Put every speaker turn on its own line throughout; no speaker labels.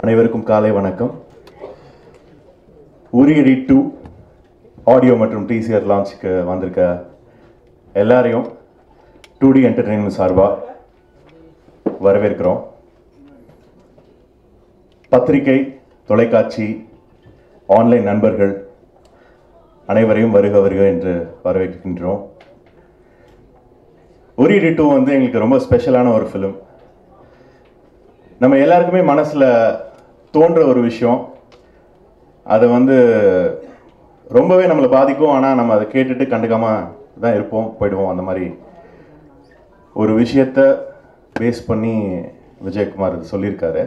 அனைவருக்கும் காலை வணக்கம். உரியடி 2 ஆடியோ மற்றும் டீசர் லான்ச்சுக்கு வந்திருக்க எல்லாரையும் 2D என்டர்டெயின்மெண்ட் சார்பாக வரவேற்கிறோம். பத்திரிகை, தொலைக்காட்சி, ஆன்லைன் நண்பர்கள் அனைவரையும் வருக வருக என்று வரவேற்கின்றோம். உரியடி 2 வந்து எங்களுக்கு ரொம்ப ஸ்பெஷலான ஒரு ஃபிலிம். நம்ம எல்லாருக்குமே மனசில் தோன்ற ஒரு விஷயம், அது வந்து ரொம்பவே நம்மளை பாதிக்கும். ஆனால் நம்ம அதை கேட்டுட்டு கண்டுக்காமல் தான் இருப்போம், போயிடுவோம். அந்த மாதிரி ஒரு விஷயத்தை பேஸ் பண்ணி விஜயகுமார் சொல்லியிருக்காரு.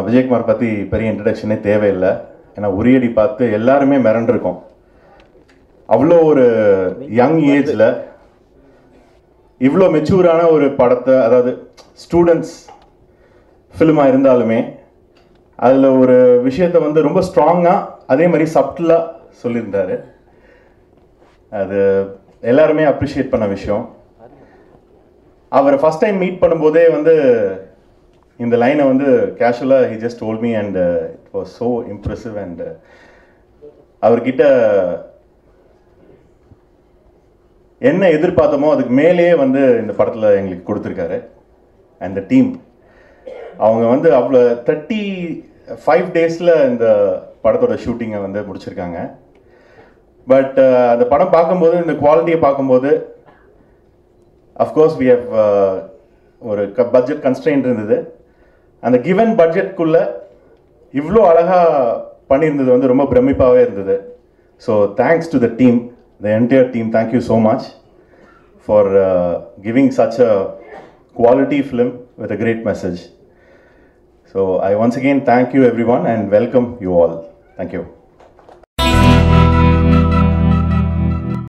விஜயகுமார் பற்றி பெரிய இன்ட்ரடக்ஷனே தேவையில்லை. ஏன்னா உரியடி பார்த்து எல்லாருமே மிரண்டிருக்கோம். அவ்வளோ ஒரு யங் ஏஜில் இவ்வளோ மெச்சூரான ஒரு படத்தை, அதாவது ஸ்டூடெண்ட்ஸ் ஃபிலிமாக இருந்தாலுமே அதில் ஒரு விஷயத்தை வந்து ரொம்ப ஸ்ட்ராங்காக அதே மாதிரி சப்டிலாக சொல்லியிருந்தார். அது எல்லாருமே அப்ரிஷியேட் பண்ண விஷயம். அவரை ஃபஸ்ட் டைம் மீட் பண்ணும்போதே வந்து இந்த லைனை வந்து கேஷுவலாக he just told me and it was so impressive. and அவர்கிட்ட என்ன எதிர்பார்த்தோமோ அதுக்கு மேலேயே வந்து இந்த படத்தில் எங்களுக்கு கொடுத்துருக்காரு. அண்ட் த டீம் அவங்க வந்து அவ்வளோ 35 டேஸில் இந்த படத்தோட ஷூட்டிங்கை வந்து முடிச்சிருக்காங்க. பட் அந்த படம் பார்க்கும்போது, இந்த குவாலிட்டியை பார்க்கும்போது, அஃப்கோர்ஸ் வி ஹவ் ஒரு பட்ஜெட் கன்ஸ்ட்ரெயின்ட் இருந்தது. அந்த கிவன் பட்ஜெட்குள்ளே இவ்வளோ அழகாக பண்ணியிருந்தது வந்து ரொம்ப பிரமிப்பாகவே இருந்தது. So thanks to the team, the entire team. Thank you so much for giving such a quality film with a great message. So I once again thank you everyone and welcome you all. Thank you.